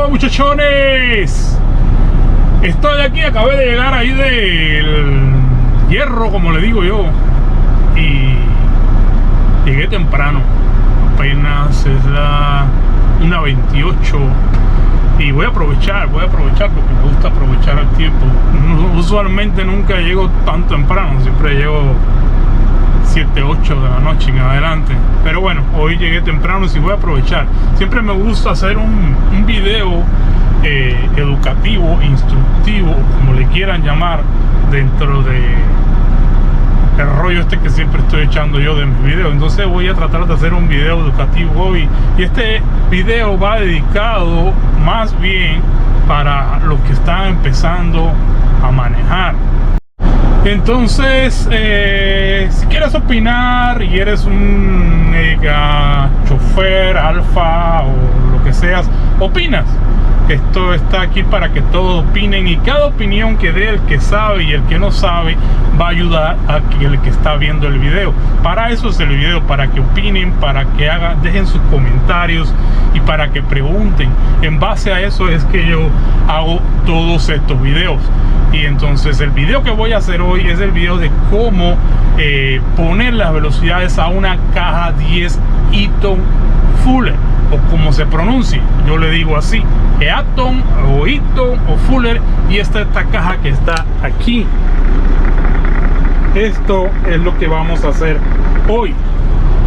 muchachones, estoy aquí, acabé de llegar ahí del Hierro, como le digo yo, y llegué temprano, apenas es la 1:28 y voy a aprovechar porque me gusta aprovechar el tiempo. Usualmente nunca llego tan temprano, siempre llego 7, 8 de la noche en adelante, pero bueno, hoy llegué temprano y sí voy a aprovechar. Siempre me gusta hacer un video educativo, instructivo, como le quieran llamar, dentro de el rollo este que siempre estoy echando yo de mis videos. Entonces voy a tratar de hacer un video educativo hoy, y este video va dedicado más bien para los que están empezando a manejar. Entonces, si quieres opinar y eres un chofer, alfa o lo que seas, opinas. Esto está aquí para que todos opinen, y cada opinión que dé el que sabe y el que no sabe va a ayudar a que el que está viendo el video. Para eso es el video, para que opinen, para que dejen sus comentarios y para que pregunten. En base a eso es que yo hago todos estos videos. Y entonces el video que voy a hacer hoy es el video de cómo poner las velocidades a una caja 10 Eaton Fuller, o como se pronuncie, yo le digo así, Eaton o Eaton o Fuller. Y esta caja que está aquí, esto es lo que vamos a hacer hoy,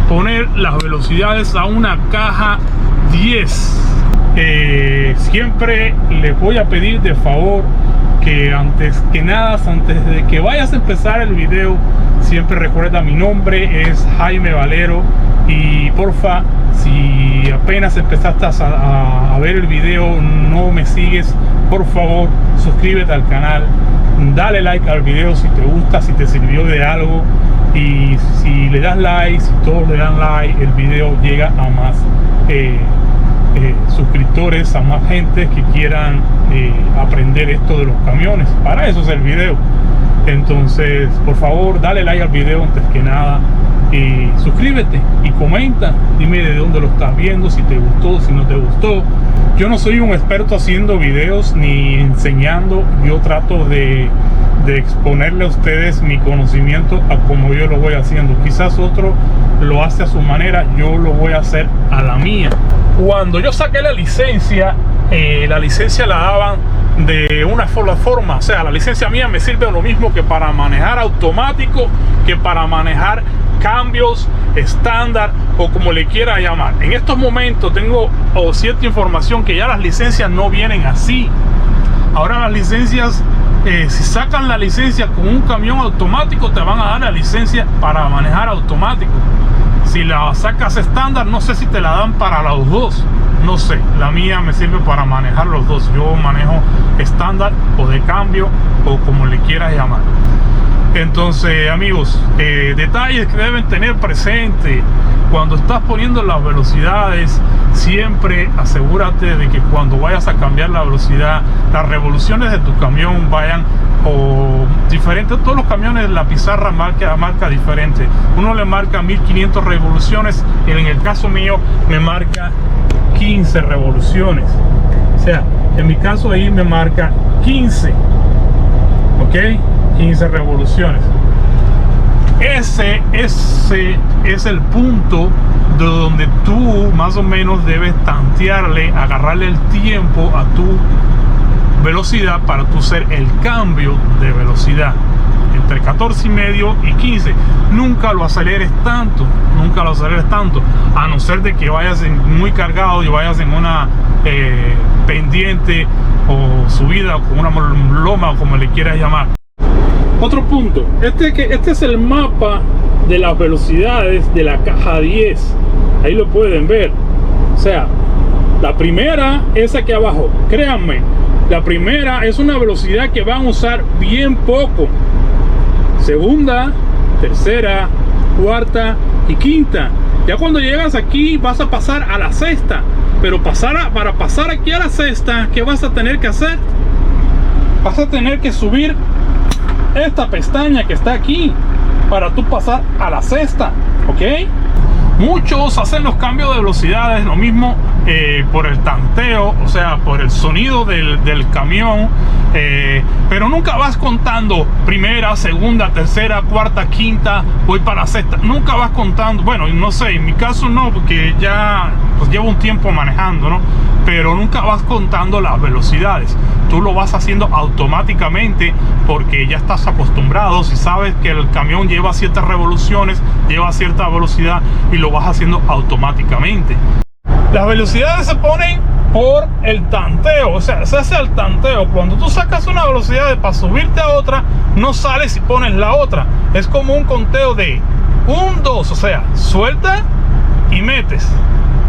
poner las velocidades a una caja 10. Siempre les voy a pedir de favor que antes de que vayas a empezar el video, siempre recuerda, mi nombre es Jaime Valero, y porfa, si apenas empezaste a ver el video, no me sigues, por favor suscríbete al canal, dale like al video si te gusta, si te sirvió de algo, y si le das like, si todos le dan like, el video llega a más suscriptores, a más gente que quieran aprender esto de los camiones. Para eso es el video. Entonces, por favor, dale like al video antes que nada, y suscríbete y comenta, dime de dónde lo estás viendo, si te gustó, si no te gustó. Yo no soy un experto haciendo videos ni enseñando, yo trato de exponerle a ustedes mi conocimiento a como yo lo voy haciendo. Quizás otro lo hace a su manera, yo lo voy a hacer a la mía. Cuando yo saqué la licencia la daban de una sola forma, o sea, la licencia mía me sirve lo mismo que para manejar automático, que para manejar cambios estándar, o como le quiera llamar. En estos momentos tengo cierta información que ya las licencias no vienen así. Ahora las licencias, si sacan la licencia con un camión automático, te van a dar la licencia para manejar automático. Si la sacas estándar, no sé si te la dan para los dos, no sé. La mía me sirve para manejar los dos. Yo manejo estándar o de cambio, o como le quieras llamar. Entonces, amigos, detalles que deben tener presente cuando estás poniendo las velocidades. Siempre asegúrate de que cuando vayas a cambiar la velocidad, las revoluciones de tu camión vayan diferentes. Todos los camiones, la pizarra marca diferente. Uno le marca 1500 revoluciones, y en el caso mío me marca 15 revoluciones. O sea, en mi caso ahí me marca 15, ok, 15 revoluciones. Ese es el punto de donde tú más o menos debes tantearle, agarrarle el tiempo a tu velocidad para tú hacer el cambio de velocidad entre 14,5 y 15. Nunca lo aceleres tanto, a no ser de que vayas muy cargado y vayas en una pendiente o subida, o con una loma, o como le quieras llamar. Otro punto, este es el mapa de las velocidades de la caja 10. Ahí lo pueden ver. O sea, la primera es aquí abajo. Créanme, la primera es una velocidad que van a usar bien poco. Segunda, tercera, cuarta y quinta. Ya cuando llegas aquí vas a pasar a la sexta. Pero para pasar aquí a la sexta, ¿qué vas a tener que hacer? Vas a tener que subir esta pestaña que está aquí para tú pasar a la sexta, ¿ok? Muchos hacen los cambios de velocidades lo mismo por el tanteo, o sea, por el sonido del camión, pero nunca vas contando primera, segunda, tercera, cuarta, quinta, voy para sexta, nunca vas contando. Bueno, no sé, en mi caso no, porque ya pues llevo un tiempo manejando, ¿no? Pero nunca vas contando las velocidades, tú lo vas haciendo automáticamente porque ya estás acostumbrado. Si sabes que el camión lleva ciertas revoluciones, lleva cierta velocidad, y lo vas haciendo automáticamente. Las velocidades se ponen por el tanteo, o sea, se hace el tanteo. Cuando tú sacas una velocidad para subirte a otra, no sales y pones la otra. Es como un conteo de 1, 2, o sea, suelta y metes.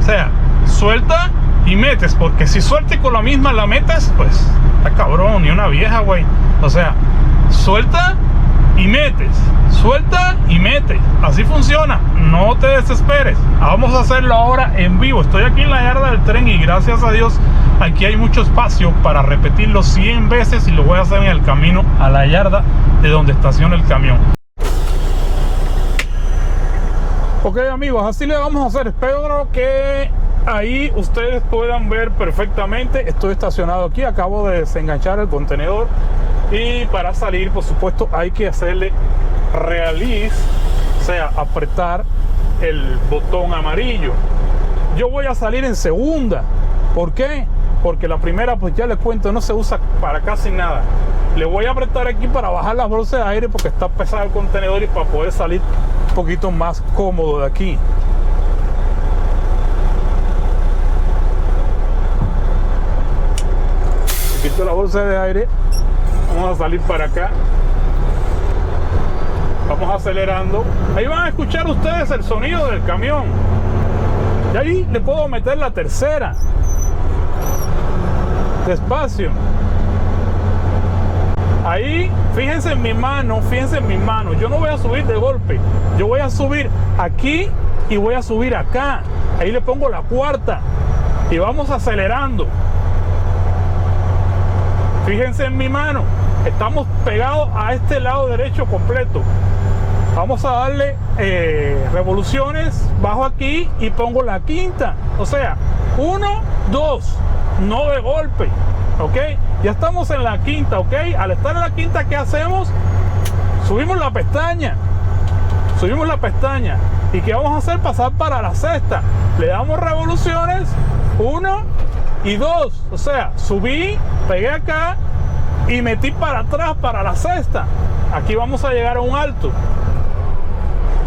O sea, suelta y metes, porque si sueltas y con la misma la metes, pues está cabrón, ni una vieja, güey. O sea, suelta y metes, suelta y metes, así funciona, no te desesperes. Vamos a hacerlo ahora en vivo. Estoy aquí en la yarda del tren y gracias a Dios aquí hay mucho espacio para repetirlo 100 veces, y lo voy a hacer en el camino a la yarda de donde estaciona el camión. Ok, amigos, así le vamos a hacer. Espero que ahí ustedes puedan ver perfectamente. Estoy estacionado aquí, acabo de desenganchar el contenedor, y para salir, por supuesto, hay que hacerle release, o sea, apretar el botón amarillo. Yo voy a salir en segunda. ¿Por qué? Porque la primera, pues ya les cuento, no se usa para casi nada. Le voy a apretar aquí para bajar las bolsas de aire porque está pesado el contenedor, y para poder salir un poquito más cómodo de aquí. Quito la bolsa de aire, vamos a salir para acá, vamos acelerando. Ahí van a escuchar ustedes el sonido del camión, y ahí le puedo meter la tercera despacio. Ahí, fíjense en mi mano, fíjense en mi mano. Yo no voy a subir de golpe, yo voy a subir aquí y voy a subir acá. Ahí le pongo la cuarta y vamos acelerando. Fíjense en mi mano, estamos pegados a este lado derecho completo. Vamos a darle revoluciones, bajo aquí y pongo la quinta. O sea, 1, 2, no de golpe. Ok, ya estamos en la quinta. Ok, al estar en la quinta, ¿qué hacemos? Subimos la pestaña. Subimos la pestaña. ¿Y qué vamos a hacer? Pasar para la sexta. Le damos revoluciones, 1 y 2. O sea, subí, pegué acá y metí para atrás para la sexta. Aquí vamos a llegar a un alto.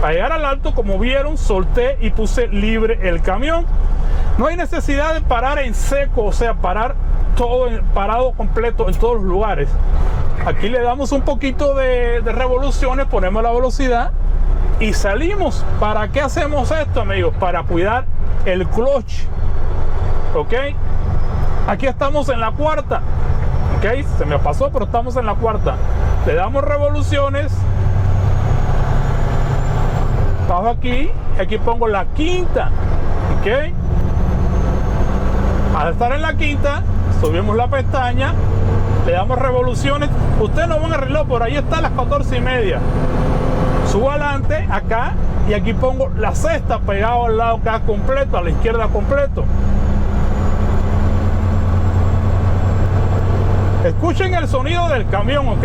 Para llegar al alto, como vieron, solté y puse libre el camión. No hay necesidad de parar en seco, o sea, parar todo parado completo en todos los lugares. Aquí le damos un poquito de revoluciones, ponemos la velocidad y salimos. ¿Para qué hacemos esto, amigos? Para cuidar el clutch. Ok, aquí estamos en la cuarta. Ok, se me pasó, pero estamos en la cuarta. Le damos revoluciones, bajo aquí, aquí pongo la quinta. Ok, al estar en la quinta, subimos la pestaña, le damos revoluciones. Ustedes no van a reloj, por ahí está las 14:30. Subo adelante acá y aquí pongo la sexta pegado al lado acá completo, a la izquierda completo. Escuchen el sonido del camión, ¿ok?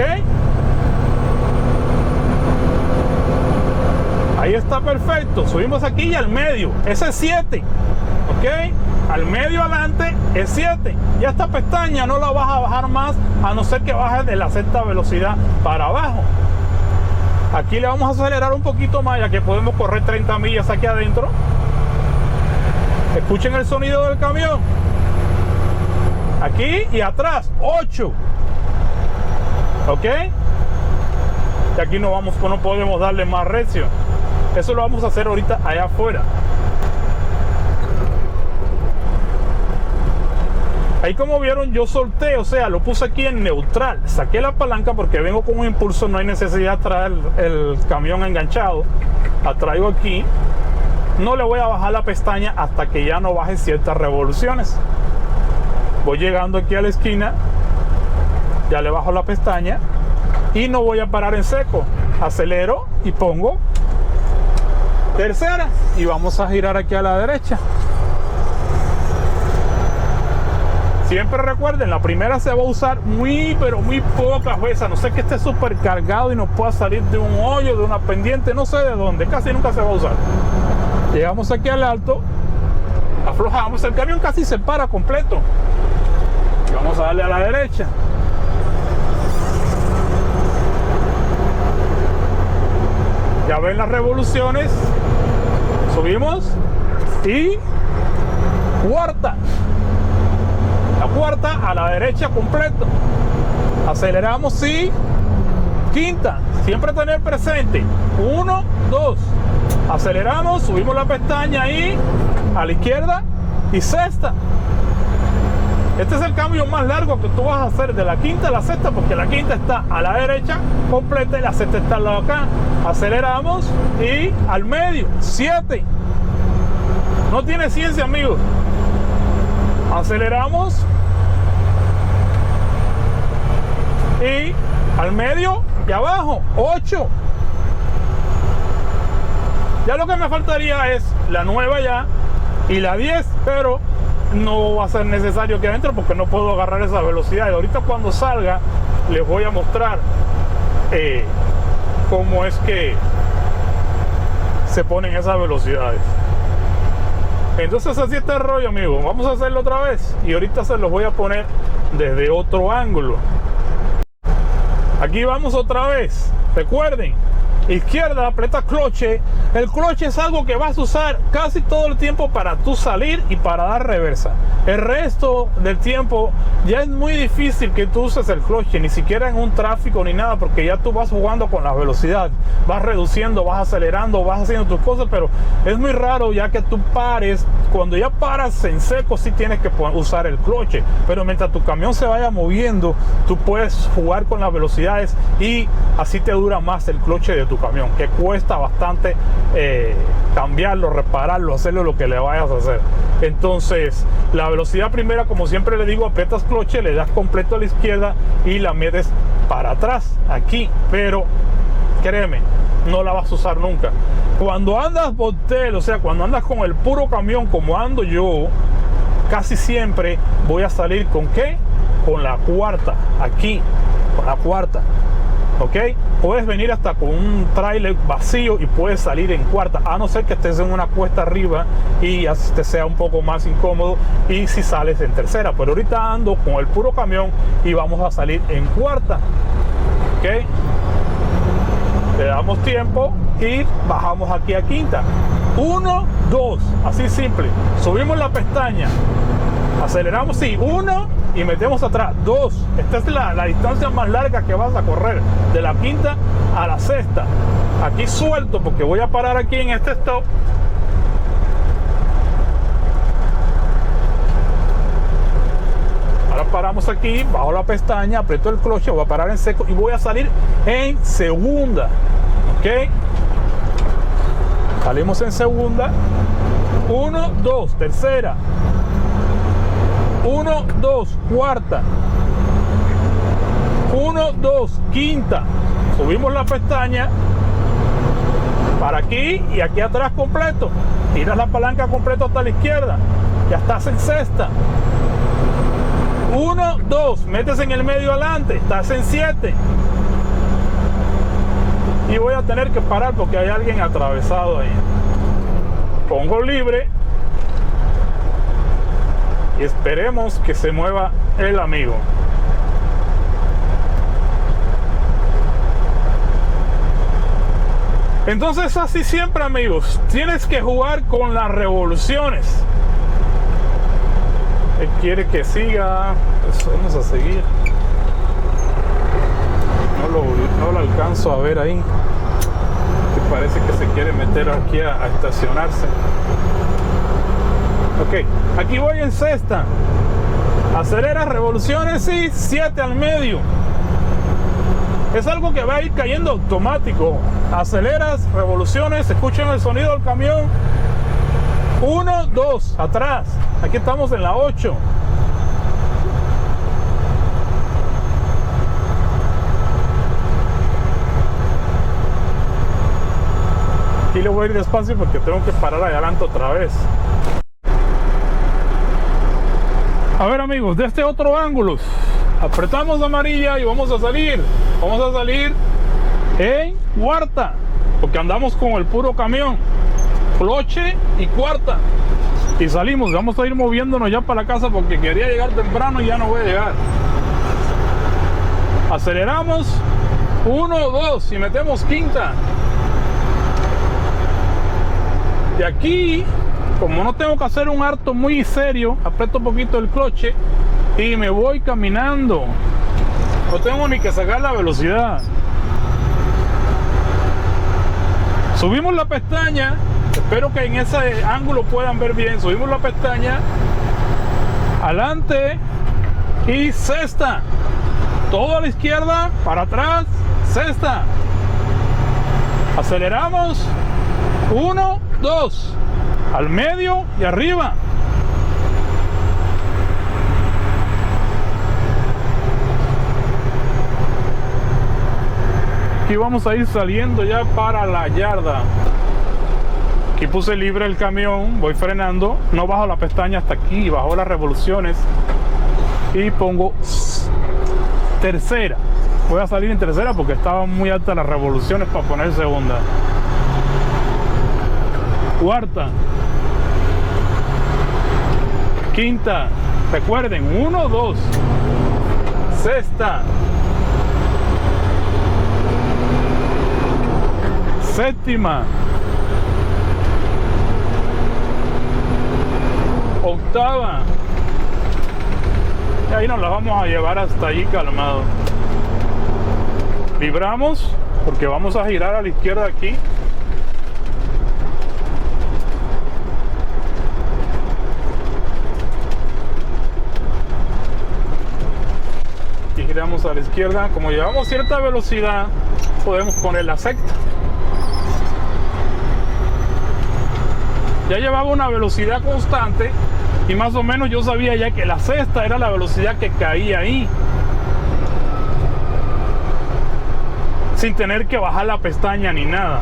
Ahí está perfecto. Subimos aquí y al medio, ese es 7. ¿Ok? Al medio adelante es 7. Y esta pestaña no la vas a bajar más, a no ser que bajes de la sexta velocidad para abajo. Aquí le vamos a acelerar un poquito más, ya que podemos correr 30 millas aquí adentro. Escuchen el sonido del camión. Aquí y atrás, 8. ¿Ok? Y aquí no podemos darle más recio. Eso lo vamos a hacer ahorita allá afuera. Ahí, como vieron, yo solté, o sea, lo puse aquí en neutral. Saqué la palanca porque vengo con un impulso, no hay necesidad de traer el camión enganchado. La traigo aquí. No le voy a bajar la pestaña hasta que ya no baje ciertas revoluciones. Voy llegando aquí a la esquina, ya le bajo la pestaña y no voy a parar en seco. Acelero y pongo tercera y vamos a girar aquí a la derecha. Siempre recuerden, la primera se va a usar muy pero muy pocas veces, a no ser que esté súper cargado y no pueda salir de un hoyo, de una pendiente, no sé de dónde, casi nunca se va a usar. Llegamos aquí al alto, aflojamos, el camión casi se para completo y vamos a darle a la derecha. Ya ven las revoluciones, subimos y cuarta. La cuarta a la derecha completo. Aceleramos y quinta. Siempre tener presente. 1, 2. Aceleramos, subimos la pestaña y a la izquierda y sexta. Este es el cambio más largo que tú vas a hacer de la quinta a la sexta, porque la quinta está a la derecha completa y la sexta está al lado acá. Aceleramos y al medio, 7. No tiene ciencia, amigos. Aceleramos y al medio y abajo, 8. Ya lo que me faltaría es la nueva ya y la 10, pero no va a ser necesario que entre porque no puedo agarrar esa velocidad. Y ahorita cuando salga les voy a mostrar cómo es que se ponen esas velocidades. Entonces así está el rollo, amigos. Vamos a hacerlo otra vez y ahorita se los voy a poner desde otro ángulo. Aquí vamos otra vez. Recuerden, izquierda, aprieta cloche. El cloche es algo que vas a usar casi todo el tiempo para tú salir y para dar reversa. El resto del tiempo ya es muy difícil que tú uses el cloche, ni siquiera en un tráfico ni nada, porque ya tú vas jugando con la velocidad, vas reduciendo, vas acelerando, vas haciendo tus cosas, pero es muy raro ya que tú pares. Cuando ya paras en seco sí tienes que usar el cloche, pero mientras tu camión se vaya moviendo tú puedes jugar con las velocidades y así te dura más el cloche de tu camión, que cuesta bastante cambiarlo, repararlo, hacerlo lo que le vayas a hacer. Entonces la velocidad primera, como siempre le digo, aprietas cloche, le das completo a la izquierda y la metes para atrás aquí, pero créeme, no la vas a usar nunca. Cuando andas botel, o sea, cuando andas con el puro camión como ando yo, casi siempre voy a salir con ¿qué? Con la cuarta, aquí, con la cuarta. ¿Ok? Puedes venir hasta con un tráiler vacío y puedes salir en cuarta, a no ser que estés en una cuesta arriba y te sea un poco más incómodo y si sales en tercera. Pero ahorita ando con el puro camión y vamos a salir en cuarta. ¿Ok? Le damos tiempo y bajamos aquí a quinta. 1, 2, así simple. Subimos la pestaña, aceleramos, sí, 1 y metemos atrás, 2. Esta es la distancia más larga que vas a correr, de la quinta a la sexta. Aquí suelto porque voy a parar aquí en este stop. Ahora paramos aquí, bajo la pestaña, aprieto el cloche, voy a parar en seco y voy a salir en segunda. ¿Ok? Salimos en segunda. 1, 2, tercera. 1, 2, cuarta. 1, 2, quinta. Subimos la pestaña para aquí y aquí atrás completo. Tiras la palanca completo hasta la izquierda. Ya estás en sexta. 1, 2, metes en el medio adelante, estás en 7. Y voy a tener que parar porque hay alguien atravesado ahí. Pongo libre y esperemos que se mueva el amigo. Entonces así siempre, amigos, tienes que jugar con las revoluciones. Él quiere que siga, pues vamos a seguir. No lo alcanzo a ver ahí. Que parece que se quiere meter aquí a estacionarse. Ok, aquí voy en sexta. Acelera, revoluciones y 7 al medio. Es algo que va a ir cayendo automático. Aceleras, revoluciones, escuchen el sonido del camión. 1, 2, atrás. Aquí estamos en la 8. Aquí le voy a ir despacio porque tengo que parar adelante otra vez. A ver amigos, de este otro ángulo, apretamos amarilla y vamos a salir en cuarta, porque andamos con el puro camión, cloche y cuarta, y salimos. Vamos a ir moviéndonos ya para la casa porque quería llegar temprano y ya no voy a llegar. Aceleramos, 1, 2 y metemos quinta. De aquí, como no tengo que hacer un harto muy serio, aprieto un poquito el cloche y me voy caminando. No tengo ni que sacar la velocidad. Subimos la pestaña, espero que en ese ángulo puedan ver bien. Subimos la pestaña, adelante y cesta. Todo a la izquierda, para atrás, cesta. Aceleramos, 1, 2, al medio y arriba. Aquí vamos a ir saliendo ya para la yarda. Aquí puse libre el camión, voy frenando, no bajo la pestaña hasta aquí, bajo las revoluciones y pongo tercera. Voy a salir en tercera porque estaban muy altas las revoluciones para poner segunda. Cuarta, quinta, recuerden, 1, 2, sexta, séptima, octava, y ahí nos la vamos a llevar hasta allí calmado. Vibramos porque vamos a girar a la izquierda aquí. Y giramos a la izquierda. Como llevamos cierta velocidad, podemos poner la sexta. Ya llevaba una velocidad constante y más o menos yo sabía ya que la sexta era la velocidad que caía ahí, sin tener que bajar la pestaña ni nada.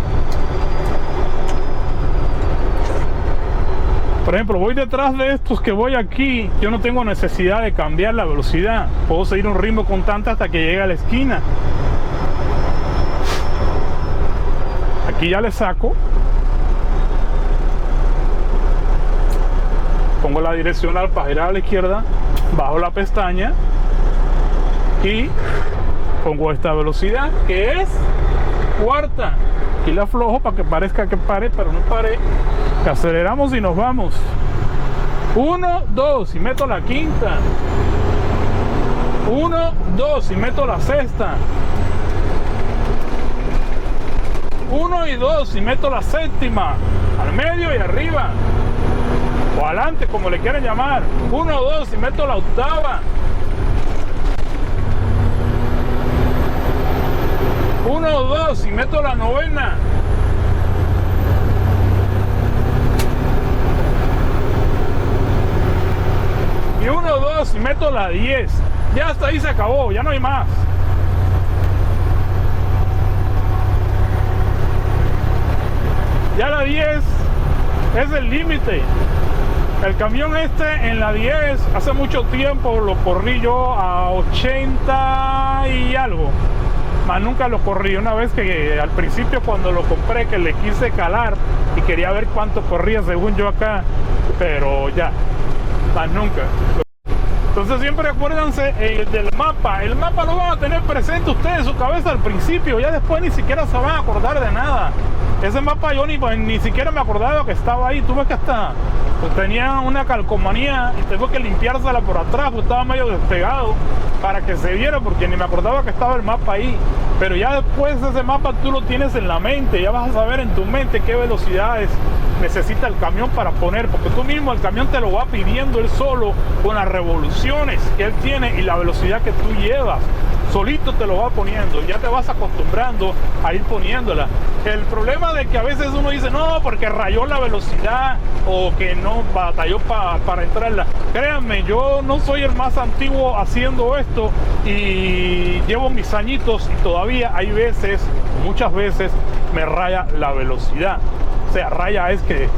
Por ejemplo, voy detrás de estos que voy aquí, yo no tengo necesidad de cambiar la velocidad, puedo seguir un ritmo constante hasta que llegue a la esquina. Aquí ya le saco, pongo la direccional para girar a la izquierda, bajo la pestaña y pongo esta velocidad que es cuarta. Aquí la aflojo para que parezca que pare, pero no pare. Aceleramos y nos vamos. 1, 2 y meto la quinta. 1, 2 y meto la sexta. 1 y 2 y meto la séptima. Al medio y arriba. O adelante, como le quieran llamar. 1, 2 y meto la octava. 1, 2 y meto la novena. Y 1, 2 y meto la 10. Ya hasta ahí se acabó, ya no hay más. Ya la 10 es el límite. El camión este en la 10 hace mucho tiempo lo corrí yo a 80 y algo, más nunca lo corrí. Una vez que al principio cuando lo compré, que le quise calar y quería ver cuánto corría según yo acá, pero ya, más nunca. Entonces siempre acuérdense del mapa. El mapa lo van a tener presente ustedes en su cabeza al principio, ya después ni siquiera se van a acordar de nada. Ese mapa yo ni siquiera me acordaba que estaba ahí. Tú ves que hasta pues, tenía una calcomanía y tengo que limpiársela por atrás, pues estaba medio despegado para que se viera, porque ni me acordaba que estaba el mapa ahí. Pero ya después ese mapa tú lo tienes en la mente, ya vas a saber en tu mente qué velocidades necesita el camión para poner, porque tú mismo el camión te lo va pidiendo él solo con las revoluciones que él tiene y la velocidad que tú llevas. Solito te lo va poniendo, ya te vas acostumbrando a ir poniéndola. El problema de que a veces uno dice no, porque rayó la velocidad o que no batalló para entrarla. Créanme, yo no soy el más antiguo haciendo esto y llevo mis añitos y todavía hay veces, muchas veces me raya la velocidad. O sea, raya es que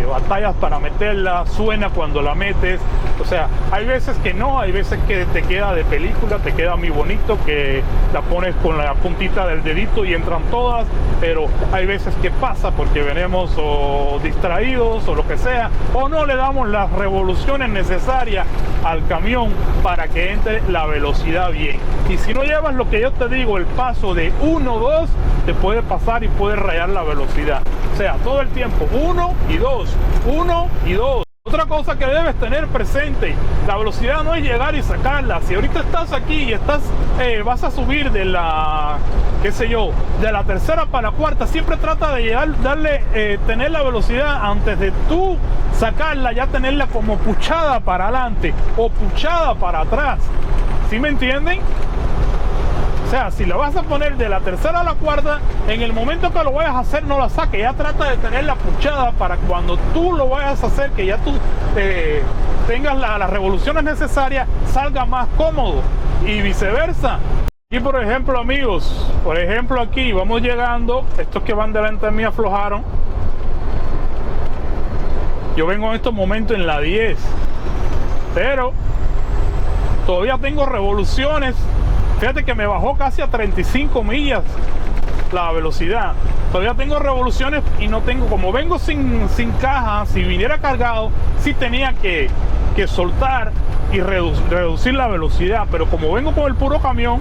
batallas para meterla, suena cuando la metes. O sea, hay veces que no, hay veces que te queda de película, te queda muy bonito, que la pones con la puntita del dedito y entran todas, pero hay veces que pasa porque venimos o distraídos o lo que sea, o no le damos las revoluciones necesarias al camión para que entre la velocidad bien. Y si no llevas lo que yo te digo, el paso de 1, 2, te puede pasar y puede rayar la velocidad. O sea, todo el tiempo 1 y 2, 1 y 2. Otra cosa que debes tener presente, la velocidad no es llegar y sacarla. Si ahorita estás aquí y vas a subir de la, qué sé yo, de la tercera para la cuarta, siempre trata de llegar, tener la velocidad antes de tú sacarla, ya tenerla como puchada para adelante o puchada para atrás. ¿Sí me entienden? O sea, si la vas a poner de la tercera a la cuarta, en el momento que lo vayas a hacer, no la saques. Ya trata de tenerla puchada para cuando tú lo vayas a hacer, que ya tú tengas las revoluciones necesarias, salga más cómodo y viceversa. Y por ejemplo, amigos, por ejemplo aquí vamos llegando, estos que van delante de mí aflojaron. Yo vengo en estos momentos en la 10, pero todavía tengo revoluciones. Fíjate que me bajó casi a 35 millas la velocidad. Todavía tengo revoluciones y no tengo, como vengo sin caja, si viniera cargado, sí tenía que soltar y reducir la velocidad. Pero como vengo con el puro camión,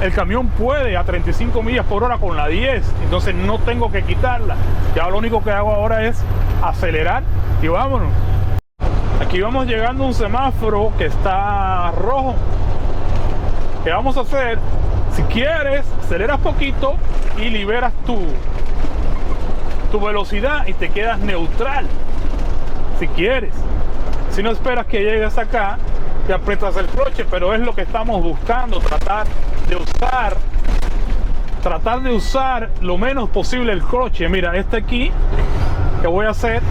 el camión puede a 35 millas por hora con la 10. Entonces no tengo que quitarla. Ya lo único que hago ahora es acelerar y vámonos. Aquí vamos llegando a un semáforo que está rojo. ¿Qué vamos a hacer? Si quieres, aceleras poquito y liberas tu velocidad y te quedas neutral. Si quieres. Si no, esperas que llegues acá y aprietas el cloche, pero es lo que estamos buscando, tratar de usar lo menos posible el cloche. Mira, aquí, ¿qué voy a hacer?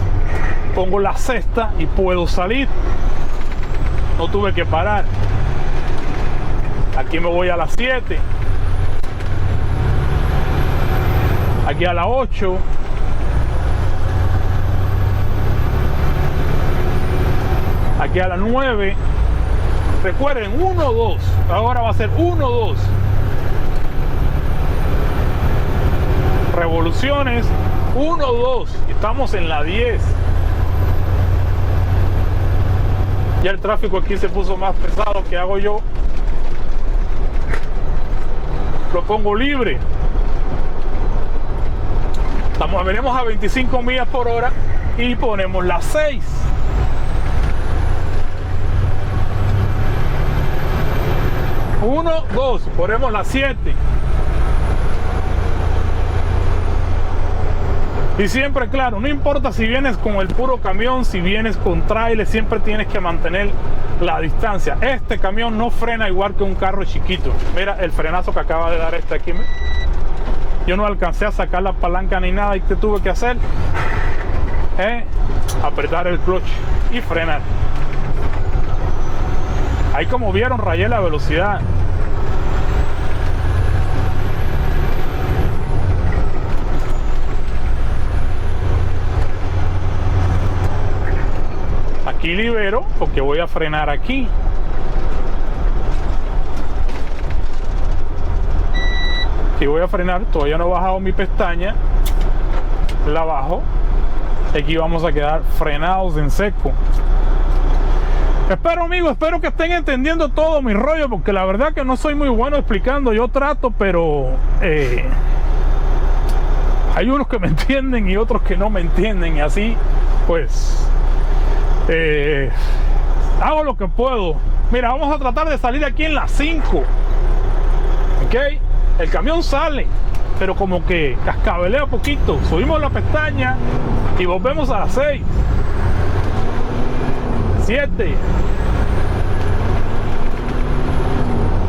Pongo la sexta y puedo salir. No tuve que parar. Aquí me voy a las 7. Aquí a las 8. Aquí a las 9. Recuerden, 1, 2. Ahora va a ser 1, 2. Revoluciones. 1, 2. Estamos en la 10. Ya el tráfico aquí se puso más pesado. ¿Qué hago yo? Lo pongo libre. Venimos a 25 millas por hora y ponemos las 6. Uno, 2, ponemos las 7. Y siempre, claro, no importa si vienes con el puro camión, si vienes con trailer, siempre tienes que mantener la distancia. Este camión no frena igual que un carro chiquito. Mira el frenazo que acaba de dar aquí. Yo no alcancé a sacar la palanca ni nada. ¿Y qué tuve que hacer? Apretar el clutch y frenar. Ahí, como vieron, rayé la velocidad. Aquí libero porque voy a frenar aquí. Aquí voy a frenar, todavía no he bajado mi pestaña. La bajo. Aquí vamos a quedar frenados en seco. Espero, amigos, espero que estén entendiendo todo mi rollo, porque la verdad que no soy muy bueno explicando. Yo trato, pero hay unos que me entienden y otros que no me entienden, y así pues hago lo que puedo. Mira, vamos a tratar de salir aquí en las 5. Ok, el camión sale, pero como que cascabelea poquito. Subimos la pestaña y volvemos a las 6, 7,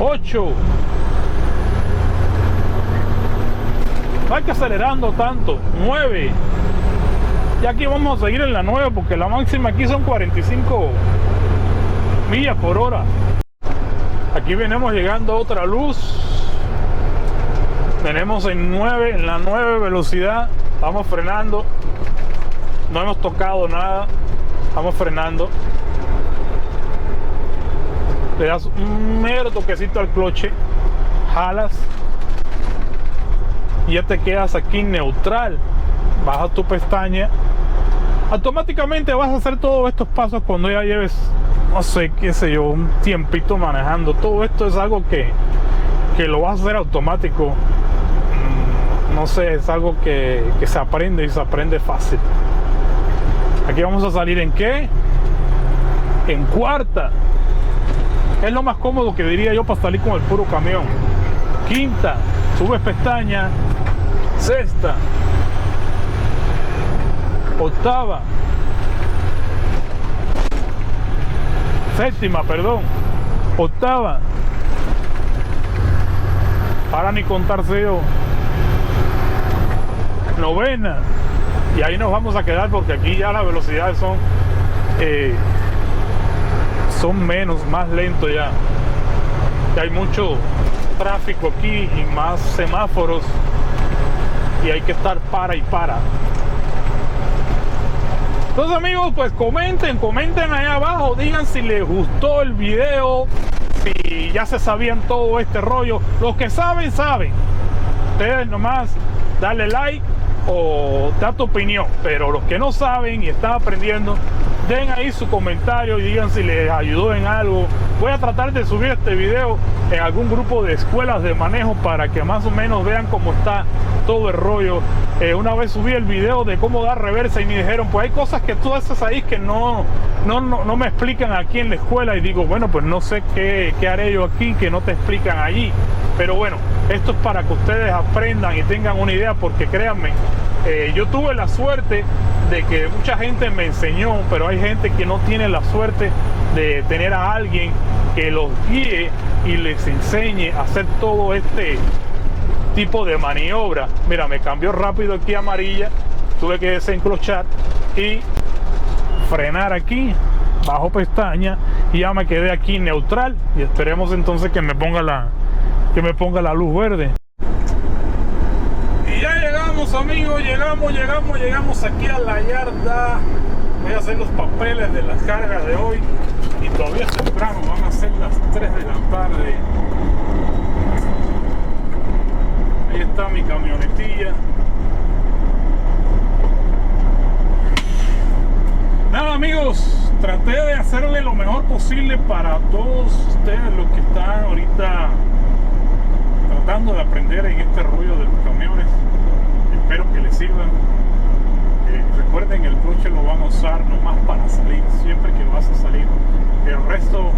8. No hay que acelerando tanto. 9. Y aquí vamos a seguir en la 9 porque la máxima aquí son 45 millas por hora. Aquí venimos llegando a otra luz. Venimos en la 9 velocidad. Vamos frenando. no hemos tocado nada, estamos frenando. Le das un mero toquecito al cloche, jalas y ya te quedas aquí neutral. Bajas tu pestaña, automáticamente vas a hacer todos estos pasos cuando ya lleves, no sé, qué sé yo, un tiempito manejando. Todo esto es algo que lo vas a hacer automático. No sé, es algo que se aprende y se aprende fácil. Aquí vamos a salir en ¿qué? En cuarta. Es lo más cómodo que diría yo para salir con el puro camión. Quinta, subes pestaña. Sexta. Octava. Séptima, perdón. Octava. Para ni contarse yo. Novena. Y ahí nos vamos a quedar porque aquí ya las velocidades son menos, más lento ya. Ya hay mucho tráfico aquí y más semáforos y hay que estar para y para. Entonces, amigos, pues comenten ahí abajo, digan si les gustó el video, si ya se sabían todo este rollo. Los que saben, saben. Ustedes nomás darle like o da tu opinión, pero los que no saben y están aprendiendo, den ahí su comentario y digan si les ayudó en algo. Voy a tratar de subir este video en algún grupo de escuelas de manejo para que más o menos vean cómo está todo el rollo. Una vez subí el video de cómo dar reversa y me dijeron, pues hay cosas que tú haces ahí que no me explican aquí en la escuela, y digo, bueno, pues no sé qué haré yo aquí que no te explican allí. Pero bueno, esto es para que ustedes aprendan y tengan una idea, porque créanme, yo tuve la suerte de que mucha gente me enseñó, pero hay gente que no tiene la suerte de tener a alguien que los guíe y les enseñe a hacer todo este tipo de maniobra. Mira, me cambió rápido aquí a amarilla, tuve que desenclochar y frenar aquí, bajo pestaña, y ya me quedé aquí neutral, y esperemos entonces que me ponga la luz verde. Y ya llegamos, amigos, llegamos aquí a la yarda. Voy a hacer los papeles de las cargas de hoy y todavía es temprano, van a ser las 3 de la tarde. Ahí está mi camionetilla. Nada, amigos, traté de hacerle lo mejor posible para todos ustedes los que están ahorita tratando de aprender en este rollo de los camiones. Espero que les sirvan. Recuerden, el coche lo van a usar nomás para salir, siempre que vas a salir. El resto,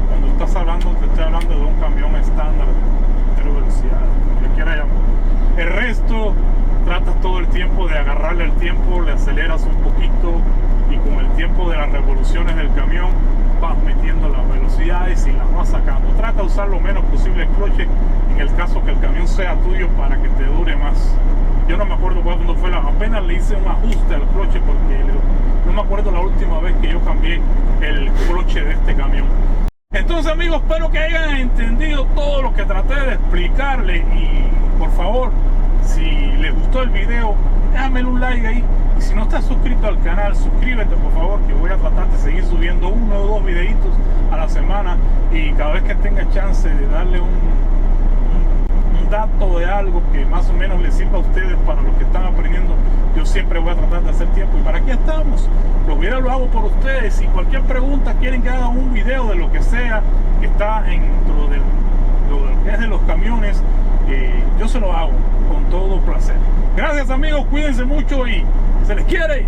cuando estás hablando, te estoy hablando de un camión estándar de 0 velocidad, como quiera llamar. El resto, tratas todo el tiempo de agarrarle el tiempo, le aceleras un poquito y con el tiempo de las revoluciones del camión vas metiendo las velocidades y las vas sacando. Trata de usar lo menos posible el cloche en el caso que el camión sea tuyo para que te dure más. Yo no me acuerdo cuándo fue, apenas le hice un ajuste al cloche porque no me acuerdo la última vez que yo cambié el cloche de este camión. Entonces, amigos, espero que hayan entendido todo lo que traté de explicarle, y por favor, si les gustó el video, déjame un like ahí, y si no estás suscrito al canal, suscríbete por favor, que voy a tratar de seguir subiendo 1 o 2 videitos a la semana, y cada vez que tenga chance de darle un dato de algo que más o menos les sirva a ustedes para los que están aprendiendo, yo siempre voy a tratar de hacer tiempo, y para aquí estamos. Los videos los hago por ustedes. Si cualquier pregunta quieren que haga un video de lo que sea que está dentro de lo que es de los camiones, yo se lo hago con todo placer. Gracias, amigos, cuídense mucho y se les quiere.